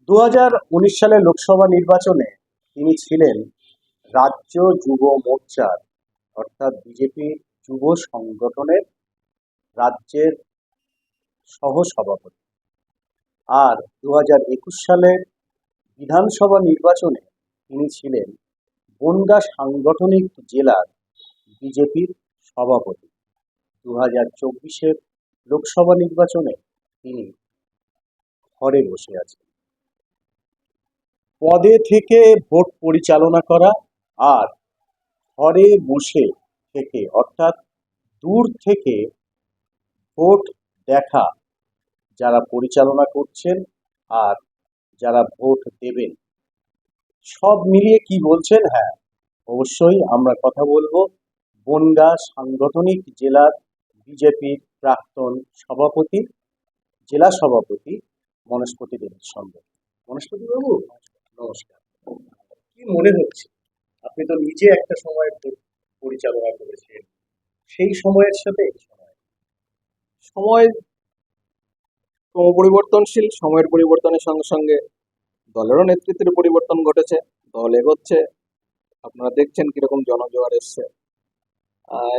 2019 সালের লোকসভা নির্বাচনে তিনি ছিলেন রাজ্য যুব মোর্চার অর্থাৎ বিজেপি যুব সংগঠনের রাজ্যের সহসভাপতি। আর 2021 সালের বিধানসভা নির্বাচনে তিনি ছিলেন বনগাঁ সাংগঠনিক জেলার বিজেপির সভাপতি। 2024-এর লোকসভা নির্বাচনে তিনি ঘরে বসে আছেন। পদে থেকে ভোট পরিচালনা করা আর ঘরে বসে থেকে অর্থাৎ দূর থেকে ভোট দেখা, যারা পরিচালনা করছেন আর যারা ভোট দেবেন, সব মিলিয়ে কি বলছেন? হ্যাঁ, অবশ্যই আমরা কথা বলবো বনগাঁ সাংগঠনিক জেলার বিজেপির প্রাক্তন সভাপতি, জেলা সভাপতি মনস্পতি দেবের সঙ্গে। মনস্পতি বাবু, নমস্কার। কি মনে হচ্ছে, আপনি তো নিজে একটা সময় ভোট পরিচালনা করেছেন, সেই সময়ের সাথে এই সময় সময় ক্রমপরিবর্তনশীল। সময়ের পরিবর্তনের সঙ্গে সঙ্গে দলেরও নেতৃত্বের পরিবর্তন ঘটেছে। দল এগোচ্ছে, আপনারা দেখছেন কিরকম জনজোয়ার এসছে।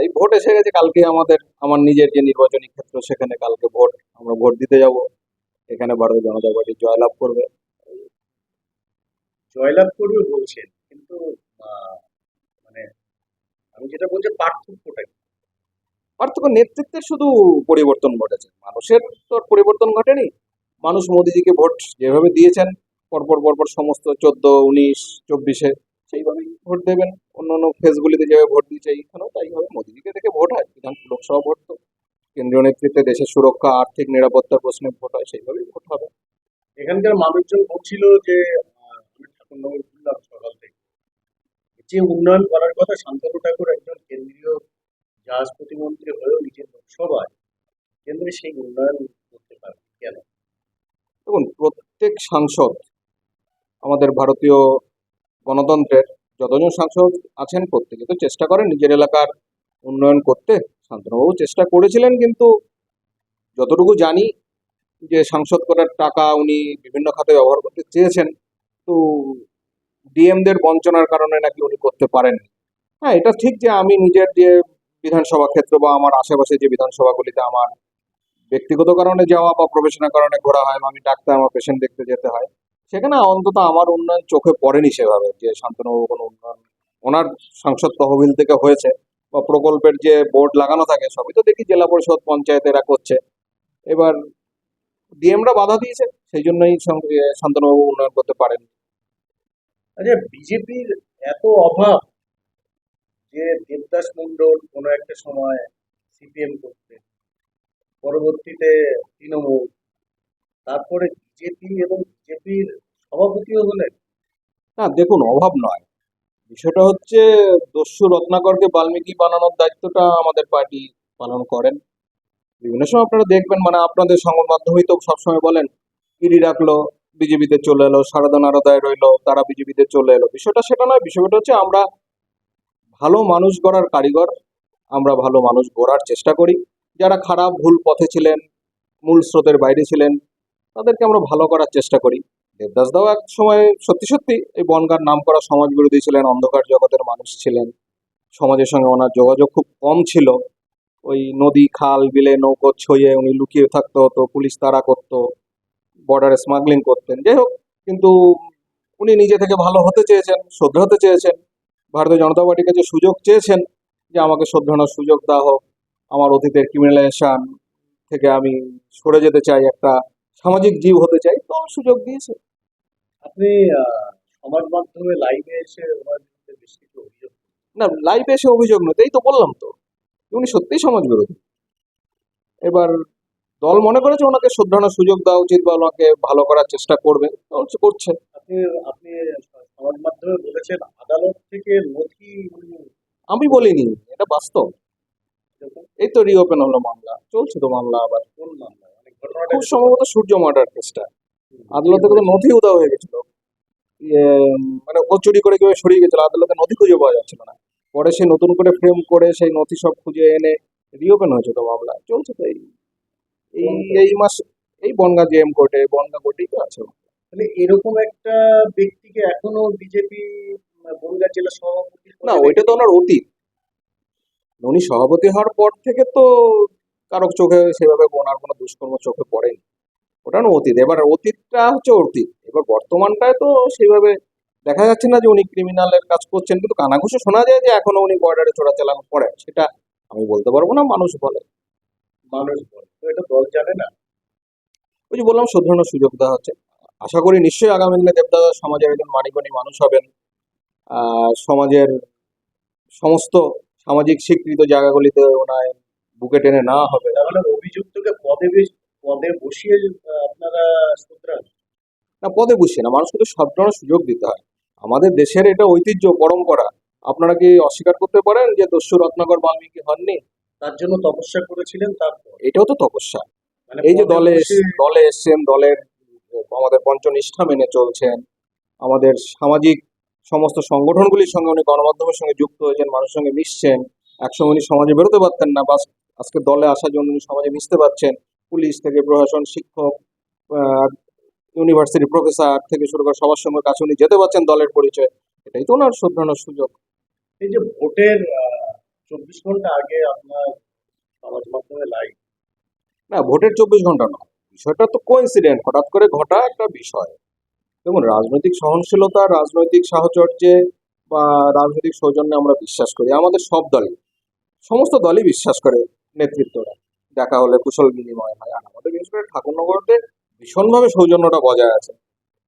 এই ভোট এসে গেছে। কালকে আমার নিজের যে নির্বাচনী ক্ষেত্র, সেখানে কালকে আমরা ভোট দিতে যাব। এখানে ভারতীয় জনতা পার্টি জয়লাভ করবে। জয়লাভ করবে বলছেন, কিন্তু মানে আমি যেটা বলছি, পার্থক্যটা কি? পার্থক্য নেতৃত্বের শুধু পরিবর্তন ঘটেছে, মানুষের তো আর পরিবর্তন ঘটেনি। মানুষ মোদিজিকে ভোট যেভাবে দিয়েছেন পরপর পরপর সমস্ত 14, 19, 24-এ, সেইভাবেই ভোট দেবেন। অন্য অন্য ফেজগুলিতে যেভাবে ভোট দিয়েছে এইখানেও তাই হবে। মোদিজিকে দেখে ভোট হয়। লোকসভা ভোট তো কেন্দ্রীয় নেতৃত্বে দেশের সুরক্ষা, আর্থিক নিরাপত্তার প্রশ্নে ভোট হয়, সেইভাবেই ভোট হবে। এখানকার মানুষজন বলছিল যে আমি ঠাকুরনগর ঘুরলাম সকাল থেকে, যে উন্নয়ন করার কথা, শান্তনু ঠাকুর একজন কেন্দ্রীয় জাহাজ প্রতিমন্ত্রী হয়েও নিজের লোকসভায় কেন্দ্রে সেই উন্নয়ন করতে পারে কেন? দেখুন, প্রত্যেক সাংসদ, আমাদের ভারতীয় গণতন্ত্রের যতজন সাংসদ আছেন, প্রত্যেকে তো চেষ্টা করেন নিজের এলাকার উন্নয়ন করতে। শান্তনুবাবু চেষ্টা করেছিলেন, কিন্তু যতটুকু জানি যে সাংসদ করার টাকা উনি বিভিন্ন খাতে ব্যবহার করতে চেয়েছেন, তো ডিএমদের বঞ্চনার কারণে নাকি উনি করতে পারেন। হ্যাঁ, এটা ঠিক যে আমি নিজের যে বিধানসভা ক্ষেত্র বা আমার আশেপাশে যে বিধানসভাগুলিতে আমার ব্যক্তিগত কারণে যাওয়া বা প্রফেশনাল কারণে ঘোরা হয়, বা আমি ডাক্তার, আমার পেশেন্ট দেখতে যেতে হয়, সেখানে অন্তত আমার উন্নয়ন চোখে পড়েনি সেভাবে যে শান্তনুবাবু কোনো উন্নয়ন ওনার সাংসদ তহবিল থেকে হয়েছে, বা প্রকল্পের যে বোর্ড লাগানো থাকে সবই তো দেখি জেলা পরিষদ, পঞ্চায়েত এরা করছে। এবার ডিএমরা বাধা দিয়েছে, সেই জন্যই শান্তনুবাবু উন্নয়ন করতে পারেন। আচ্ছা, বিজেপির এত অভাব যে দেবদাস মন্ডল কোনো একটা সময় সিপিএম করতে, পরবর্তীতে তৃণমূল, তারপরে বিজেপি এবং বিজেপির সভাপতিও হলেন। না, দেখুন, অভাব নয়। বিষয়টা হচ্ছে দস্যু রত্নাকরকে বাল্মীকি বানানোর দায়িত্বটা আমাদের পার্টি পালন করেন। বিভিন্ন সময় আপনারা দেখবেন, মানে আপনাদের সংবাদ মাধ্যমেই তো সবসময় বলেন ইডি রাখলো, বিজেপিতে চলে এলো, সারদা নারদায় রইলো, তারা বিজেপিতে চলে এলো। বিষয়টা সেটা নয়। বিষয়টা হচ্ছে আমরা ভালো মানুষ গড়ার কারিগর। আমরা ভালো মানুষ গড়ার চেষ্টা করি। যারা খারাপ ভুল পথে ছিলেন, মূল স্রোতের বাইরে ছিলেন, তাদেরকে আমরা ভালো করার চেষ্টা করি। দেবদাস দাও এক সময় সত্যি সত্যি এই বনগাঁর নাম করা সমাজ বিরোধী ছিলেন, অন্ধকার জগতের মানুষ ছিলেন। সমাজের সঙ্গে ওনার যোগাযোগ খুব কম ছিল। ওই নদী, খাল, বিলে নৌকো ছইয়ে উনি লুকিয়ে থাকতে হতো, পুলিশ তাড়া করতো, বর্ডারে স্মাগলিং করতেন। যাই হোক, কিন্তু উনি নিজে থেকে ভালো হতে চেয়েছেন, শুধরাতে চেয়েছেন। ভারতীয় জনতা পার্টির কাছে সুযোগ চেয়েছেন যে আমাকে শুধরানোর সুযোগ দেওয়া হোক, আমার অতীতের ক্রিমিনালাইজেশন থেকে আমি সরে যেতে চাই, একটা সামাজিক জীব হতে চাই, তো সুযোগ দিয়েছে। আপনি সমাজ মাধ্যমে লাইভে এসে ওনার বিরুদ্ধে বেশ কিছু অভিযোগ। না, লাইভে এসে অভিযোগ নয়, এই তো বললাম তো, উনি সত্যিই সমাজ বিরোধী। এবার দল মনে করেছে ওনাকে শুধরানোর সুযোগ দেওয়া উচিত, বা ওনাকে ভালো করার চেষ্টা করবে, দল করছে। আপনি আপনি সমাজ মাধ্যমে বলেছেন আদালত থেকে নথি উনি আমি বলিনি, এটা বাস্তব। এই তো রিওপেন হলো মামলা, চলছে তো মামলা আবার। কোন মামলায়, মানে ঘটনাটা খুব একটু সম্ভবত সূর্য মার্ডার কেসটা। আদালতে কোনো নথি উধাও হয়ে গেছিল। ইয়ে, মানে ও চুরি করে কেউ সরিয়ে গেছিল, আদালতে নথি খুঁজে পাওয়া যাচ্ছিল না। পরে সে নতুন করে ফ্রেম করে সেই নথি সব খুঁজে এনে রিওপেন হয়েছে তো মামলা, চলছে তো। এই এই কোন এই মাস এই বনগাঁ জেএম কোর্টে, বনগাঁ কোর্টেই তো আছে। তাহলে এরকম একটা ব্যক্তিকে এখনো বিজেপি বনগাঁ জেলা সভাপতি না, পদে ওইটা তো রেখেছে। ওনার অতীত। উনি সভাপতি হওয়ার পর থেকে তো কারো চোখে সেভাবে ওনার কোনো দুষ্কর্ম চোখে পড়েনি। ওটা না অতীত। এবার অতীতটা হচ্ছে অতীত, এবার বর্তমানটায় তো সেইভাবে দেখা যাচ্ছে না যে উনি ক্রিমিনালের কাজ করছেন, কিন্তু কানাঘুষো শোনা যায় যে এখনো উনি বর্ডারে চোরাচালান করেন। সেটা আমি বলতে পারবো না, মানুষ বলে। মানুষ বলে তো, এটা দল জানে না। ওই যে বললাম, শোধরানোর সুযোগ দেওয়া হচ্ছে। আশা করি নিশ্চয়ই আগামী দিনে দেবদাদা সমাজের একজন মানিগণী মানুষ হবেন। সমাজের সমস্ত সামাজিক স্বীকৃত জায়গাগুলিতে ওনায় বুকে টেনে নেওয়া হবে। তাহলে অভিযুক্তকে পদে বসিয়ে আপনারা শুধরান। না, পদে বসিয়ে না, মানুষকে তো সব ধরনের সুযোগ দিতে হয়। আমাদের দেশের এটা ঐতিহ্য, পরম্পরা। আপনারা কি অস্বীকার করতে পারেন যে দস্যু রত্নাকর বাল্মীকি হননি? তার জন্য তপস্যা করেছিলেন, তারপর এটাও তো তপস্যা। মানে এই যে পদে বসে। দলে এসছেন, দলের আমাদের পঞ্চনিষ্ঠা মেনে চলছেন, আমাদের সামাজিক সমস্ত সংগঠনগুলির সঙ্গে উনি গণমাধ্যমের সঙ্গে যুক্ত হয়েছেন, মানুষের সঙ্গে মিশছেন। একসময় উনি সমাজে বেরোতে পারতেন না, বাস আজকে দলে আসার জন্য উনি সমাজে মিশতে পারছেন। পুলিশ থেকে প্রশাসন, শিক্ষক, ইউনিভার্সিটি প্রফেসর থেকে শুরু করে সবার সঙ্গে কাছে উনি যেতে পারছেন দলের পরিচয়। এটাই তো ওনার শোধরানোর সুযোগ। এই যে ভোটের 24 ঘন্টা আগে আপনার সমাজ মাধ্যমে লাইভ। না, ভোটের 24 ঘন্টা নয়, বিষয়টা তো কোইন্সিডেন্ট, হঠাৎ করে ঘটা একটা বিষয়। দেখুন, রাজনৈতিক সহনশীলতা, রাজনৈতিক সাহচর্যে বা রাজনৈতিক সৌজন্যে আমরা বিশ্বাস করি, আমাদের সব দলই, সমস্ত দলই বিশ্বাস করে। নেতৃত্বরা দেখা হলে কুশল বিনিময় হয়, আর আমাদের বিশেষ করে ঠাকুরনগরতে ভীষণভাবে সৌজন্যটা বজায় আছে।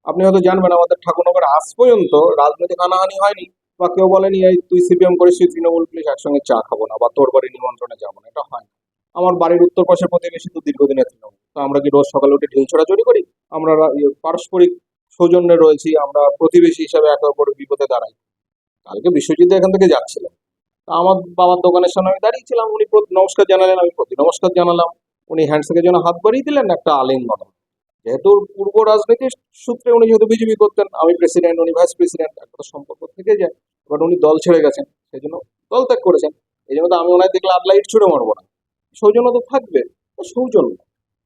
আপনি হয়তো জানবেন, আমাদের ঠাকুরনগরে আজ পর্যন্ত রাজনৈতিক হানাহানি হয়নি, বা কেউ বলেনি এই তুই সিপিএম করিস, তুই তৃণমূল করিস, একসঙ্গে চা খাবো না বা তোর বাড়ি নিমন্ত্রণে যাবো না, এটা হয় না। আমার বাড়ির উত্তর পাশের প্রতিবেশী তো দীর্ঘদিনের তৃণমূল, তো আমরা কি রোজ সকালে উঠে ঢিল ছোড়াছড়ি করি? আমরা পারস্পরিক সৌজন্যে রয়েছি, আমরা প্রতিবেশী হিসাবে একে অপরের বিপদে দাঁড়াই। কালকে বিশ্বজিৎ এখান থেকে যাচ্ছিলেন, তা আমার বাবার দোকানের সামনে আমি দাঁড়িয়েছিলাম, উনি নমস্কার জানালেন, আমি প্রতি নমস্কার জানালাম। উনি হ্যান্ডশেকের জন্য হাত বাড়িয়ে দিলেন, একটা আলিঙ্গন। যেহেতু পূর্ব রাজনীতির সূত্রে উনি যেহেতু বিজেপি করতেন, আমি প্রেসিডেন্ট, উনি ভাইস প্রেসিডেন্ট, একটা তো সম্পর্ক থেকে যায়। বাট উনি দল ছেড়ে গেছেন, সেই জন্য দল ত্যাগ করেছেন। এই জন্য তো আমি ওনার দেখলে আদলাইট ছুড়ে মারবো না, সৌজন্য তো থাকবে। তো সৌজন্য,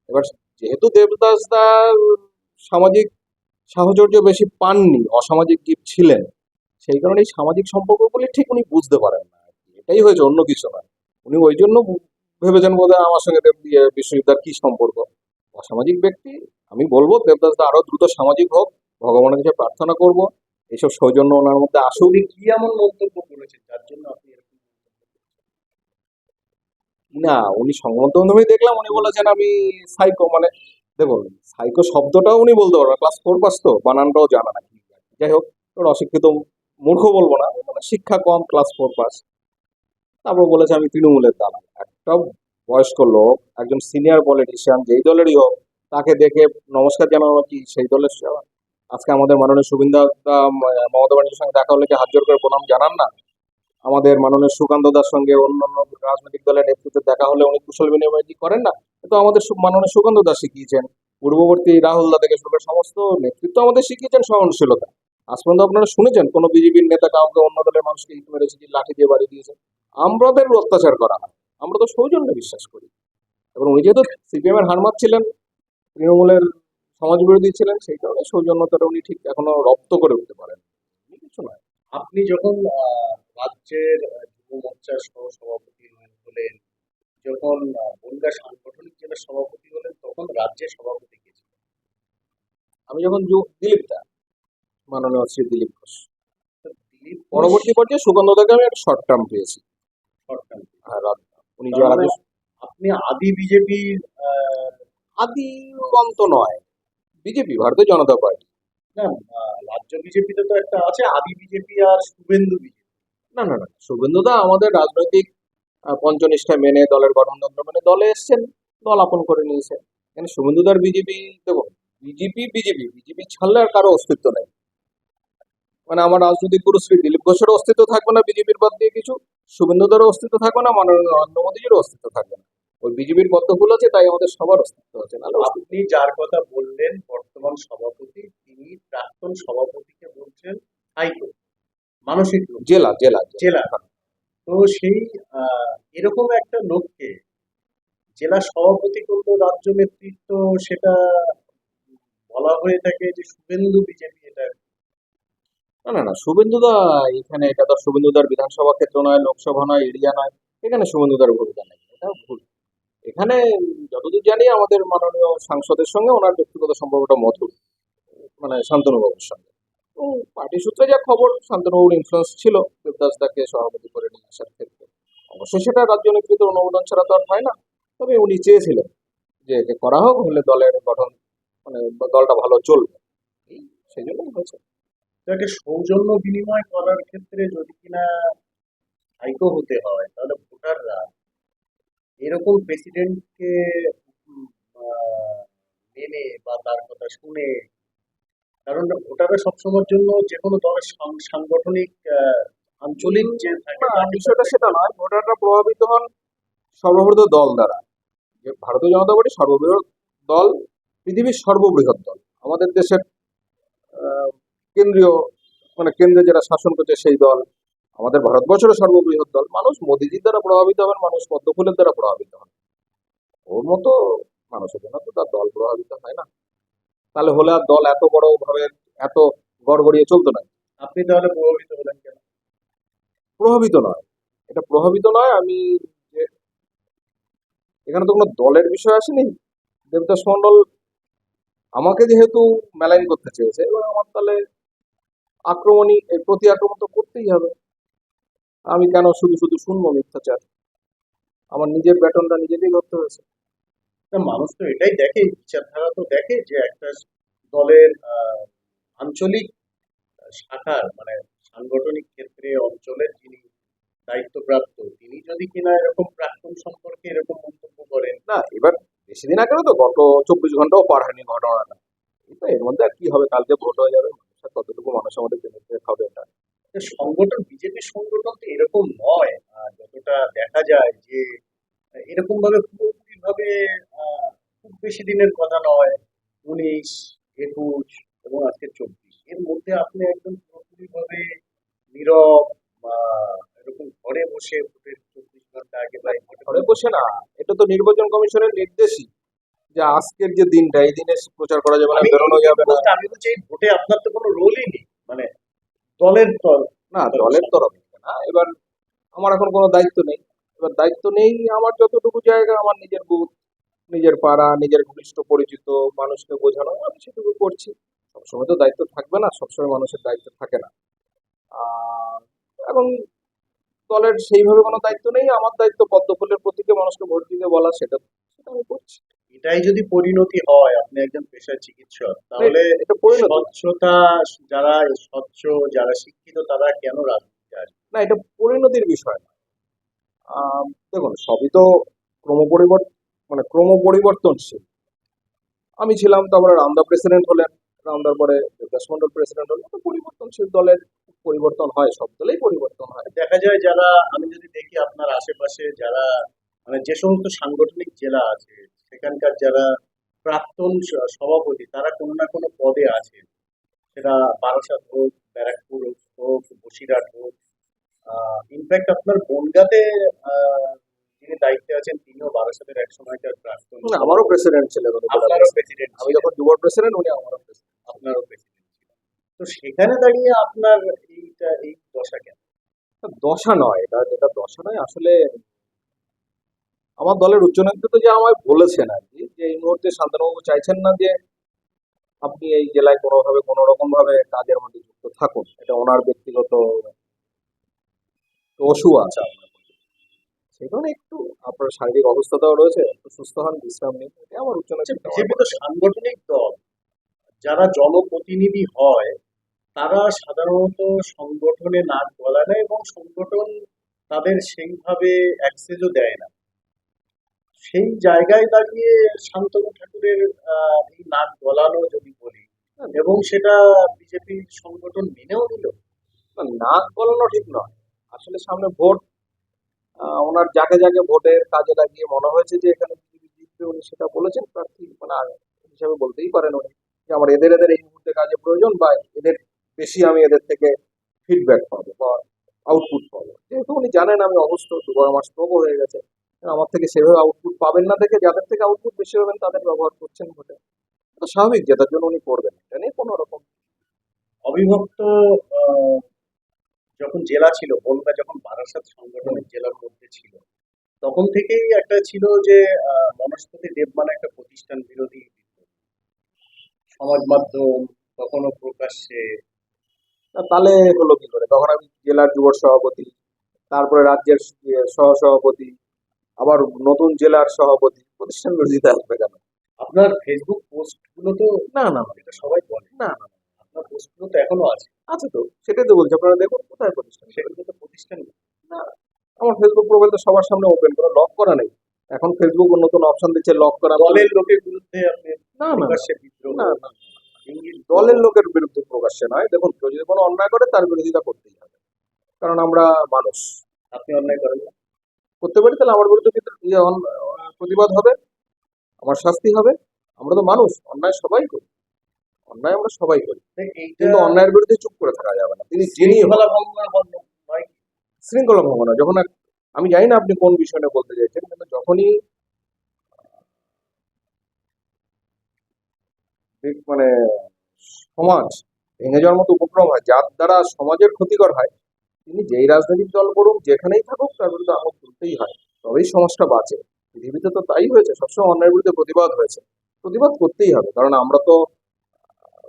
এবার যেহেতু দেবদাস দা সামাজিক সাহচর্য বেশি পাননি, অসামাজিক জীব ছিলেন, সেই কারণে এই সামাজিক সম্পর্কগুলি ঠিক উনি বুঝতে পারেন না আর কি। এটাই হয়েছে, অন্য কিছু নয়। উনি ওই জন্য ভেবেছেন বোধহয় আমার সঙ্গে বিশ্বজিৎদার কি সম্পর্ক। অসামাজিক ব্যক্তি। আমি বলবো দেবদাস দা আরো দ্রুত সামাজিক হোক, ভগবানের কাছে প্রার্থনা করব এইসব সৌজন্য ওনার মধ্যে আসুক। উনি কি এমন মন্তব্য করেছেন যার জন্য আপনি এরকম মন্তব্য করছেন? না, উনি সংবাদ মাধ্যমে দেখলাম উনি বলেছেন আমি সাইকো, মানে দেখুন, সাইকো শব্দটাও উনি বলতে পারবেন, ক্লাস 4 পাস তো, বানানটাও জানা না। যাই হোক, ওর অশিক্ষিত, মূর্খ বলবো না, মানে শিক্ষা কম, ক্লাস 4 পাস। তারপর বলেছে আমি তৃণমূলের দালাল। একটা বয়স্ক লোক, একজন সিনিয়র পলিটিশিয়ান, যেই দলেরই হোক, তাকে দেখে নমস্কার জানানো কি সেই দলের সেবা? আজকে আমাদের মাননীয় শুভেন্দু মমতা ব্যানার্জির সঙ্গে দেখা হলে কি হাত জোর করে প্রণাম জানান না? আমাদের মাননীয় সুকান্ত দার সঙ্গে অন্যান্য রাজনৈতিক দলের নেতৃত্বে দেখা হলে উনি কুশল বিনিময় কি করেন না? কিন্তু আমাদের মাননীয় সুকান্ত দাস শিখিয়েছেন, পূর্ববর্তী রাহুল দা থেকে শুরু করে সমস্ত নেতৃত্ব আমাদের শিখিয়েছেন সহনশীলতা। আজ পর্যন্ত আপনারা শুনেছেন কোনো বিজেপির নেতা কাউকে অন্য দলের মানুষকে ইট মেরেছে, কি লাঠি দিয়ে বাড়ি দিয়েছে? আমাদের অত্যাচার করা হয়, আমরা তো সৌজন্যে বিশ্বাস করি। এবং উনি যেহেতু সিপিএম এর হারমাত ছিলেন, তৃণমূলের সমাজ বিরোধী ছিলেন, সেই কারণে সৌজন্যতাটা উনি ঠিক এখনো রপ্ত করে উঠতে পারেন, কিছু নয়। আপনি যখন রাজ্যের যুব মোর্চার সহ সভাপতি হলেন, যখন বনগাঁ সাংগঠনিক জেলার সভাপতি হলেন, তখন রাজ্যের সভাপতি কে ছিলেন? আমি যখন দিলীপ দা, মাননীয় শ্রী দিলীপ ঘোষ, তো দিলীপ ঘোষ পরবর্তী পর্যায়ে সুগন্ধ দাকে আমি একটা শর্ট টার্ম পেয়েছি। সরকার। আর উনি যে তার মানে রাজ্য আপনি আদি বিজেপি। আদি অন্ত নয়, বিজেপি, ভারতীয় জনতা পার্টি। না, রাজ্য বিজেপিতে তো একটা আছে আদি বিজেপি আর শুভেন্দু বিজেপি। না না না, শুভেন্দু দা আমাদের রাজনৈতিক পঞ্চনিষ্ঠা মেনে, দলের গঠনতন্ত্র মেনে দলে এসছেন, দল আপন করে নিয়েছেন। এখানে শুভেন্দুদার বিজেপি, দেখুন, বিজেপি বিজেপি বিজেপি ছাড়লে আর কারো অস্তিত্ব নেই। মানে আমার রাজনৈতিক গুরু শ্রী দিলীপ ঘোষেরও অস্তিত্ব থাকবে না বিজেপির বাদ দিয়ে কিছু, শুভেন্দুদারও অস্তিত্ব থাকবে না, মাননীয় নরেন্দ্র মোদীজিরও অস্তিত্ব থাকবে না। ওই বিজেপির পদ্মফুল আছে, তাই আমাদের সবার অস্তিত্ব আছে, নাহলে অস্তিত্ব। আপনি যার কথা বললেন বর্তমান সভাপতি, তিনি প্রাক্তন সভাপতিকে বলছেন হাইকো, মানসিক রোগ, জেলা জেলা জেলা। জেলা। তো সেই এরকম একটা লোককে জেলা সভাপতি করলো রাজ্য নেতৃত্ব, সেটা বলা বলা হয়ে থাকে যে শুভেন্দু বিজেপি এটা। না না না, শুভেন্দুদা এখানে, এটা তো শুভেন্দুদার বিধানসভা ক্ষেত্র নয়, লোকসভা নয়, এরিয়া নয়, এখানে শুভেন্দুদার ভূমিকা নেই, এটা ভুল। এখানে যতদূর জানি আমাদের মাননীয় সাংসদের সঙ্গে ওনার ব্যক্তিগত সম্পর্কটা মধুর, মানে শান্তনুবাবুর সঙ্গে। তো পার্টি সূত্রে যা খবর, শান্তনুবাবুর ইনফ্লুয়েন্স ছিল দেবদাস দাকে সভাপতি করে নিয়ে আসার ক্ষেত্রে। অবশ্যই সেটা রাজ্য নেতৃত্বের অনুমোদন ছাড়া তো আর হয় না। তবে উনি চেয়েছিলেন যে একে করা হোক, হলে দলের গঠন, মানে দলটা ভালো চলবে, এই সেই জন্যই হয়েছে। তাকে সৌজন্য বিনিময় করার ক্ষেত্রে যদি কিনা সাইকো হতে হয় তাহলে ভোটাররা এরকম প্রেসিডেন্টকে মেনে বা তার কথা শুনে, কারণ ভোটাররা সবসময়ের জন্য যে কোনো দলের সাংগঠনিক আঞ্চলিক যে থাকে না, তাকে বিষয়টা সেটা নয়, ভোটাররা প্রভাবিত হন সর্ববৃহৎ দল দ্বারা। যে ভারতীয় জনতা পার্টি সর্ববৃহৎ দল, পৃথিবীর সর্ববৃহৎ দল, আমাদের দেশের আহ, কেন্দ্রীয়, মানে কেন্দ্রে যারা শাসন করছে সেই দল, আমাদের ভারতবর্ষের সর্ববৃহৎ দল। মানুষ মোদিজির দ্বারা প্রভাবিত হবেন, মানুষ পদ্মফুলের দ্বারা প্রভাবিত হন, ওর মতো মানুষের জন্য তো তার দল প্রভাবিত হয় না। তাহলে হলে আর দল এত বড় ভাবে, এত গড়গড়িয়ে চলতো না। আপনি তাহলে প্রভাবিত হলেন কেন? প্রভাবিত নয়, এটা প্রভাবিত নয়। আমি যে, এখানে তো কোনো দলের বিষয় আসেনি। দেবদাস মন্ডল আমাকে যেহেতু মেলাইন করতে চেয়েছে, এবার আমার তাহলে আক্রমণই, এই প্রতি আক্রমণ তো করতেই হবে। আমি কেন শুধু শুধু শুনবো মিথ্যাচার? আমার নিজের ব্যাটনটা নিজেকেই ধরতে হয়েছে। না, মানুষ তো এটাই দেখে, বিচারধারা তো দেখে যে একটা দলের আঞ্চলিক শাখার মানে সাংগঠনিক ক্ষেত্রে অঞ্চলের যিনি দায়িত্বপ্রাপ্ত তিনি যদি কিনা এরকম প্রাক্তন সম্পর্কে এরকম মন্তব্য করেন। না, এবার বেশি দিন আগেও তো, গত 24 ঘন্টাও পার হয়নি ঘটনাটা। এই তো, এর মধ্যে আর কি হবে, কালকে ভোট হয়ে যাবে, মানুষের কতটুকু মানুষ আমাদের বেনিফিট হবে এটা। যে সংগঠন বিজেপির সংগঠন তো এরকম নয়, যতটা দেখা যায় যে এরকম ভাবে পুরোপুরি ভাবে খুব বেশি দিনের কথা নয়, 19, 21 এবং আজকে 24, এর মধ্যে আপনি একদম পুরোপুরি ভাবে নীরব বা এরকম ঘরে বসে ভোটের 24 ঘন্টা আগে বা না, এই ভোটের ঘরে বসে না, এটা তো নির্বাচন কমিশনের নির্দেশই যে আজকের যে দিনটা, এই দিনে প্রচার করা যাবে না, আমি বেরোনো যাবে না। বলতে আমি বলছি এই ভোটে আপনার তো কোনো রোলই নেই, মানে দলের দল না, দলের তরফ থেকে না। এবার আমার এখন কোনো দায়িত্ব নেই। এবার দায়িত্ব নেই, আমার যতটুকু জায়গা, আমার নিজের বুথ, নিজের পাড়া, নিজের ঘনিষ্ঠ পরিচিত মানুষকে বোঝানো, আমি সেটুকু করছি। সবসময় তো দায়িত্ব থাকবে না, সবসময় মানুষের দায়িত্ব থাকে না। আহ, এবং দলের সেইভাবে কোনো দায়িত্ব নেই। আমার দায়িত্ব পদ্মফুলের প্রতীকে মানুষকে ভোট দিতে বলা, সেটা সেটা আমি করছি। এটাই যদি পরিণতি হয়, আপনি একজন পেশায় চিকিৎসক, তাহলে এটা পরিণতি না। স্বচ্ছতা, যারা স্বচ্ছ, যারা শিক্ষিত তারা কেন রাজনীতিতে আসবে? না, এটা পরিণতির বিষয় না। দেখুন, সবই তো ক্রমপরিবর্তন, মানে ক্রমপরিবর্তনশীল। আমি ছিলাম, তারপরে রামদা প্রেসিডেন্ট হলেন, রামদার পরে দেবদাস মন্ডল প্রেসিডেন্ট হলেন, তো পরিবর্তনশীল দলের পরিবর্তন হয়, সব দলেই পরিবর্তন হয়। দেখা যায় যারা, আমি যদি দেখি আপনার আশেপাশে যারা মানে যে সমস্ত সাংগঠনিক জেলা আছে সেখানকার যারা প্রাক্তন সভাপতি তারা কোনো না কোনো পদে আছে, সেটা বারাসাত হোক, ব্যারাকপুর হোক, বসিরহাট হোক, ইনফ্যাক্ট আপনার বনগাঁতে আহ, যিনি দায়িত্বে আছেন তিনিও বারাসাতের এক সময়কার প্রাক্তন আমারও সভাপতি। প্রেসিডেন্ট ছিলেন উনি, আপনারও প্রেসিডেন্ট আমি ছিলেন, যখন যুব প্রেসিডেন্ট, উনি আমারও প্রেসিডেন্ট। আপনারও প্রেসিডেন্ট ছিলেন। তো সেখানে দাঁড়িয়ে আপনার এই দশা কেন? দশা নয়, এটা দশা নয় আসলে। আমার দলের উচ্চ নেতৃত্ব যে আমায় বলেছেন আর কি, যে এই মুহূর্তে শান্তনুবাবু চাইছেন না যে আপনি এই জেলায় কোনোভাবে কোনো রকম ভাবে কাজের মধ্যে যুক্ত থাকুন। এটা ওনার ব্যক্তিগত অসু আছে আপনার প্রতি। সেই কারণে একটু আপনার শারীরিক অসুস্থতাও রয়েছে, একটু সুস্থ হন, বিশ্রাম নিন, এটা আমার উচ্চ আচ্ছা, নেতৃত্ব আমায় বিজেপি তো বলেছে। সাংগঠনিক দল, যারা জনপ্রতিনিধি হয় তারা সাধারণত সংগঠনে নাক গলায় না এবং সংগঠন তাদের সেইভাবে অ্যাক্সেসও দেয় না। সেই জায়গায় দাঁড়িয়ে শান্তনু ঠাকুরের এই নাক গলানো যদি বলি, এবং সেটা বিজেপির সংগঠন মেনেও নিল। না, নাক গলানো ঠিক নয়। আসলে সামনে ভোট, ওনার যাকে যাকে ভোটের কাজে লাগিয়ে মনে হয়েছে যে এখানে বিজেপি জিতবে, উনি সেটা বলেছেন প্রার্থী, মানে হিসাবে বলতেই পারেন উনি, যে আমার এদের এদের এই মুহূর্তে কাজে প্রয়োজন, বা এদের বেশি আমি এদের থেকে ফিডব্যাক পাবো বা আউটপুট পাবো। যেহেতু উনি জানেন আমি অসুস্থ, 2 বার আমার স্ট্রোকও হয়ে গেছে, আমার থেকে সেভাবে আউটপুট পাবেন না দেখে যাদের থেকে আউটপুট বেশি হবেন তাদের ব্যবহার করছেন ভোটে। এটা স্বাভাবিক, জেতার জন্য উনি করবেন, এটা নিয়ে কোনো রকম। অবিভক্ত আহ, যখন জেলা ছিল, বনগাঁ যখন বারাসাত সংগঠনের জেলার মধ্যে ছিল, তখন থেকেই একটা ছিল যে বনস্পতি দেবমানা একটা প্রতিষ্ঠান বিরোধী বিদ্রোহ। সমাজ মাধ্যম কখনো প্রকাশ্যে। তাহলে হলো কি করে? তখন আমি জেলার যুব সভাপতি, তারপরে রাজ্যের সহ সভাপতি, আবার নতুন জেলার সভাপতি, প্রতিষ্ঠান বিরোধিতা আসবে কেন? আপনার ফেসবুক পোস্ট গুলো তো, না না না এটা সবাই বলে, না না, আপনার পোস্ট গুলো তো এখনো আছে, আছে তো, সেটাই তো বলছি, আপনারা দেখুন কোথায় প্রতিষ্ঠান। সেগুলো তো প্রতিষ্ঠান। না, আমার ফেসবুক প্রোফাইল তো সবার সামনে ওপেন করা, লক করা নেই। এখন ফেসবুক নতুন অপশন দিচ্ছে লক করা। দলের লোকের বিরুদ্ধে আপনি না না প্রকাশ্যে বিদ্রোহ, না না, ইঙ্গিত দলের লোকের বিরুদ্ধে প্রকাশ্যে নয়। দেখুন, কেউ যদি কোনো অন্যায় করে তার বিরোধিতা করতেই হবে, কারণ আমরা মানুষ। আপনি অন্যায় করেন না। করতে পারি, তাহলে আমার বিরুদ্ধে কিন্তু প্রতিবাদ হবে, আমার শাস্তি হবে। আমরা তো মানুষ, অন্যায় সবাই করি, অন্যায় আমরা সবাই করি, তো এইটা কিন্তু অন্যায়ের বিরুদ্ধে চুপ করে থাকা যাবে না। তিনি যিনি শৃঙ্খলা ভঙ্গের নয় কি? শৃঙ্খলা ভঙ্গনা যখন আমি জানি না আপনি কোন বিষয় নিয়ে বলতে চাইছেন, কিন্তু যখনই মানে সমাজ ভেঙে যাওয়ার মতো উপক্রম হয়, যার দ্বারা সমাজের ক্ষতিকর হয়, তিনি যেই রাজনৈতিক দল করুক, যেখানেই থাকুক, তার বিরুদ্ধে আঙুল তুলতেই হয়, তবেই সমাজটা বাঁচে। পৃথিবীতে তো তাই হয়েছে, সবসময় অন্যায়ের বিরুদ্ধে প্রতিবাদ হয়েছে, প্রতিবাদ করতেই হবে, কারণ আমরা তো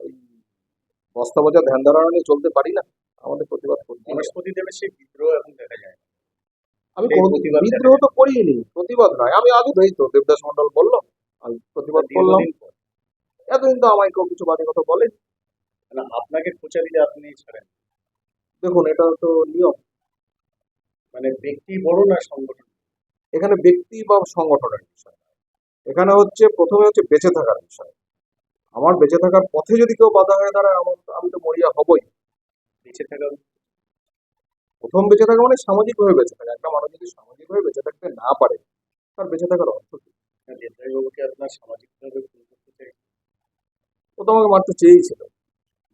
ওই বস্তা বোঝা ধ্যান ধারণা নিয়ে চলতে পারি না, আমাদের প্রতিবাদ করতেই হবে। বনস্পতি দেবের সেই বিদ্রোহ এখন দেখা যায় না। আমি সেই কোনো প্রতিবাদ দেখা বিদ্রোহ যায় তো করিনি, প্রতিবাদ নয়, আমি আগে এই তো দেবদাস মন্ডল বললো, আমি প্রতিবাদ না করলাম। দীর্ঘদিন পর। এতদিন তো আমায় কেউ কিছু বাজে কথা বলে। না, আপনাকে খোঁচা দিলে আপনি ছাড়েন। দেখুন, এটা তো নিয়ম। মানে ব্যক্তি বড় না সংগঠন? এখানে ব্যক্তি বা সংগঠনের বিষয় নয়। এখানে হচ্ছে প্রথমে হচ্ছে বেঁচে থাকার বিষয়। আমার বেঁচে থাকার পথে যদি কেউ বাধা হয়ে দাঁড়ায়, আমি তো মরিয়া হবই। বেঁচে থাকা। প্রথম বেঁচে থাকা মানে সামাজিকভাবে বেঁচে থাকা। একটা মানুষ যদি সামাজিকভাবে বেঁচে থাকতে না পারে, তার বেঁচে থাকার অর্থ কি? দেবদাসবাবুকে আপনার সামাজিকভাবে খুন করতে চাই, ও তো আমাকে মারতে চেয়েছিল,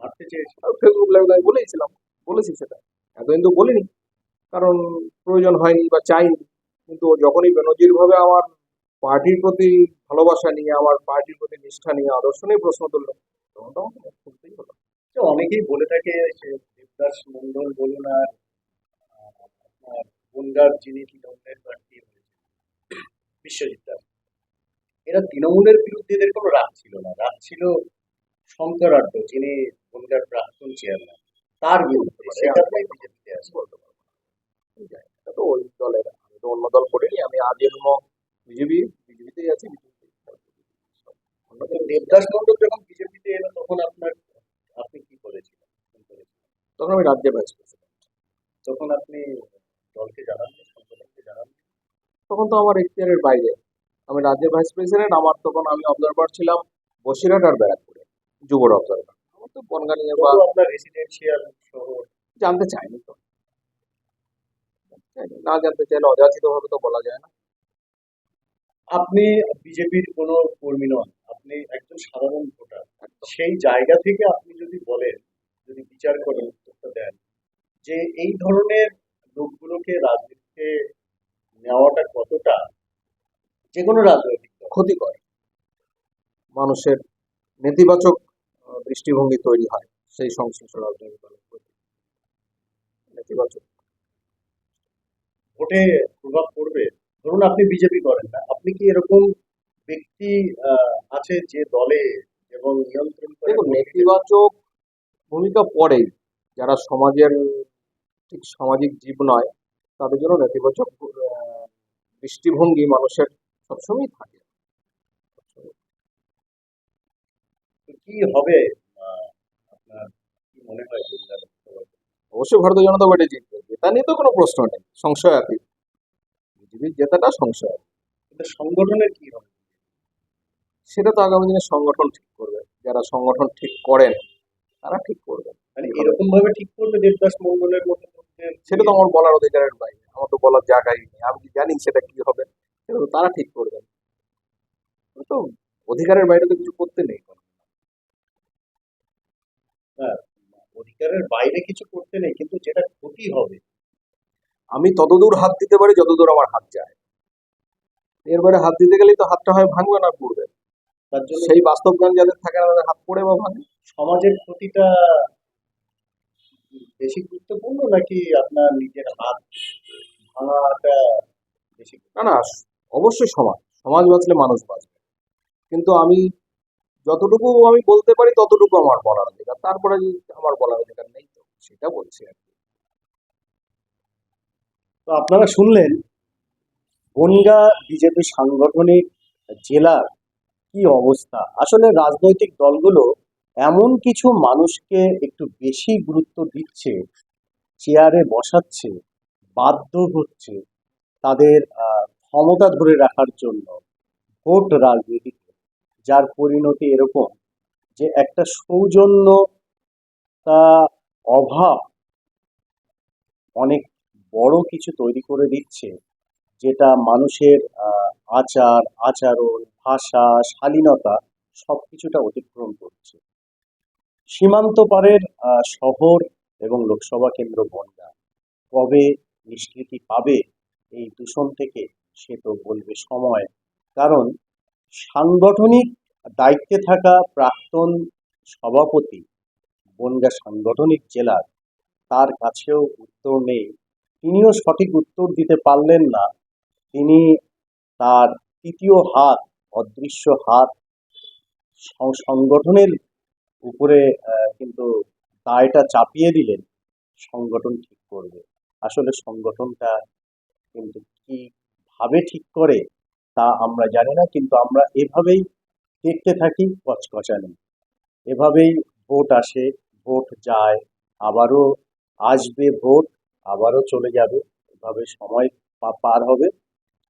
মারতে চেয়েছে। আর ফেসবুক লাইভে আমি বলেইছিলাম, বলেছি সেটা। এতদিন তো বলিনি, কারণ প্রয়োজন হয়নি বা চাইনি। কিন্তু ও যখনই বেনজির ভাবে আমার পার্টির প্রতি ভালোবাসা নিয়ে, আমার পার্টির প্রতি নিষ্ঠা নিয়ে, আদর্শ নিয়ে প্রশ্ন তুললো, তখন তো আমাকে মুখ খুলতেই হলো। তো অনেকেই বলে থাকে যে দেবদাস মন্ডল বলুন আর আপনার বনগাঁর যিনি তৃণমূলের প্রার্থী হয়েছে বিশ্বজিৎ দাস, এরা তৃণমূলের বিরুদ্ধে এদের কোনো রাগ ছিল না, রাগ ছিল শঙ্কর আড্ড যিনি বনগাঁর প্রাক্তন চেয়ারম্যান, তার বিরুদ্ধে। সে কারণে বিজেপিতে আসে। বলতে পারবো না, আমি জানি না। এটা তো ওই দলের, আমি তো অন্য দল করিনি, আমি আজন্ম বিজেপিতেই আছি, বিজেপিতেই থাকবো। অন্য তো দলে ছিলাম দেবদাস না। মন্ডল যখন বিজেপিতে এলো তখন আপনি কি করেছিলেন? তখন আমি রাজ্যের ভাইস প্রেসিডেন্ট। তখন আপনি দলকে জানান, সংগঠনকে জানান। তখন তো আমার এখতিয়ারের বাইরে, আমি রাজ্যের ভাইস প্রেসিডেন্ট। আমার তখন আমি অবজারভার ছিলাম বসিরহাট আর ব্যারাকপুরে, যুবর অবজারভার। আমার তো বনগা নিয়ে বা তবু আপনার রেসিডেন্সিয়াল শহর। জানতে চাইনি তো, না জানতে চাইলে অযাচিত ভাবে তো বলা যায় না। আপনি বিজেপির কোনো কর্মী নন, আপনি একজন সাধারণ ভোটার। সেই জায়গা থেকে আপনি যদি বলেন, যদি বিচার করেন, উত্তরটা দেন যে এই ধরনের লোকগুলোকে রাজনীতিতে নেওয়াটা কতটা, যে কোনো রাজনৈতিক দল। ক্ষতিকর, মানুষের নেতিবাচক দৃষ্টিভঙ্গি তৈরি হয় সেই সংশ্লিষ্ট রাজনৈতিক দলের প্রতি, নেতিবাচক। ভোটে প্রভাব পড়বে। ধরুন আপনি বিজেপি করেন না, আপনি কি এরকম ব্যক্তি আছে যে দলে এবং নিয়ন্ত্রণ করে দেখুন, ভোট দিতে? নেতিবাচক ভূমিকা পড়েই, যারা সমাজের ঠিক সামাজিক জীব নয়, তাদের জন্য নেতিবাচক দৃষ্টিভঙ্গি মানুষের সবসময় থাকে। তো কি হবে? আপনার কি মনে হয় বগুড়া লোকসভা? অবশ্যই ভারতীয় জনতা পার্টি জিতবে, জেতা নিয়ে তো কোনো প্রশ্ন নেই, সংশয়াতীত। বিজেপির জেতাটা সংশয়। কিন্তু সংগঠনের কি হবে? সেটা তো আগামী দিনে সংগঠন ঠিক করবে, যারা সংগঠন ঠিক করেন তারা ঠিক করবে মানে কি হবে। এরকম ভাবে ঠিক করবে দেবদাস মন্ডলের মতো লোকদের সেটা তো আমার বলার অধিকারের বাইরে, আমার তো বলার জায়গাই নেই। আমি কি জানি সেটা কি হবে? সেটা তো তারা ঠিক করবেন। তো অধিকারের বাইরে তো কিছু করতে নেই। হ্যাঁ, অধিকারের বাইরে কিছু করতে নেই, কিন্তু যেটা ক্ষতি হবে। আমি ততদূর হাত দিতে পারি যতদূর আমার হাত যায়, এর বাইরে হাত দিতে গেলেই তো হাতটা হয় ভাঙবে না পুড়বে। তার জন্য সেই বাস্তব জ্ঞান যাদের থাকে না তাদের হাত পড়ে বা ভাঙে। সমাজের ক্ষতিটা বেশি গুরুত্বপূর্ণ নাকি আপনার নিজের হাত ভাঙাটা বেশি না না, অবশ্যই সমাজ, সমাজ বাঁচলে মানুষ বাঁচবে। কিন্তু আমি যতটুকু আমি বলতে পারি ততটুকু আমার বলার অধিকার, তারপরে আমার বলার অধিকার নেই, তো সেটা বলছি আর কি। তো আপনারা শুনলেন বনগাঁ বিজেপি সাংগঠনিক জেলার কি অবস্থা। আসলে রাজনৈতিক দলগুলো এমন কিছু মানুষকে একটু বেশি গুরুত্ব দিচ্ছে, চেয়ারে বসাচ্ছে, বাধ্য হচ্ছে তাদের ক্ষমতা ধরে রাখার জন্য ভোট রাজনীতিতে, যার পরিণতি এরকম যে একটা সৌজন্যতা অভাব অনেক বড় কিছু তৈরি করে দিচ্ছে, যেটা মানুষের আচার আচরণ ভাষা শালীনতা সবকিছুটা অতিক্রম করছে। সীমান্ত পারের শহর এবং লোকসভা কেন্দ্র বনগাঁ কবে নিষ্কৃতি পাবে এই দূষণ থেকে সে তো বলবে সময়। কারণ সাংগঠনিক দায়িত্বে থাকা প্রাক্তন সভাপতি বনগাঁ সাংগঠনিক জেলার, তার কাছেও উত্তর নেই, তিনিও সঠিক উত্তর দিতে পারলেন না। তিনি তার তৃতীয় হাত, অদৃশ্য হাত সংগঠনের উপরে কিন্তু দায়টা চাপিয়ে দিলেন, সংগঠন ঠিক করবে। আসলে সংগঠনটা কিন্তু কিভাবে ঠিক করে তা আমরা জানি না, কিন্তু আমরা এভাবেই দেখতে থাকি কচকচানি। এভাবেই ভোট আসে, ভোট যায়, আবারও আসবে ভোট, আবারও চলে যাবে, এভাবে সময় পার হবে।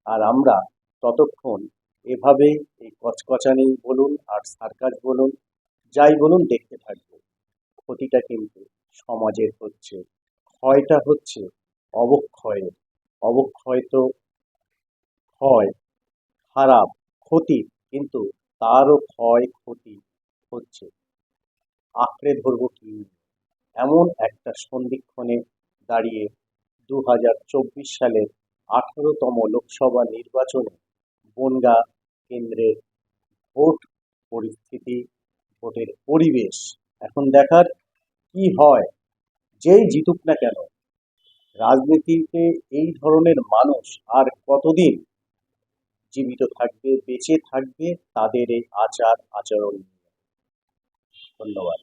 আর আমরা ততক্ষণ এভাবেই এই কচকচানি বলুন আর সার্কাস বলুন যাই বলুন দেখতে থাকবো। ক্ষতিটা কিন্তু সমাজের হচ্ছে, ক্ষয়টা হচ্ছে অবক্ষয়ের। অবক্ষয় তো ক্ষয়, খারাপ, ক্ষতি, কিন্তু তারও ক্ষয় ক্ষতি হচ্ছে। আঁকড়ে ধরবো কি এমন একটা সন্ধিক্ষণে দাঁড়িয়ে 2024 সালের 18তম লোকসভা নির্বাচনে বনগাঁ কেন্দ্রের ভোট পরিস্থিতি, ভোটের পরিবেশ এখন দেখার কি হয়। যেই জিতুক না কেন, রাজনীতিতে এই ধরনের মানুষ আর কতদিন জীবিত থাকবে, বেঁচে থাকবে তাদের এই আচার আচরণ নিয়ে। ধন্যবাদ।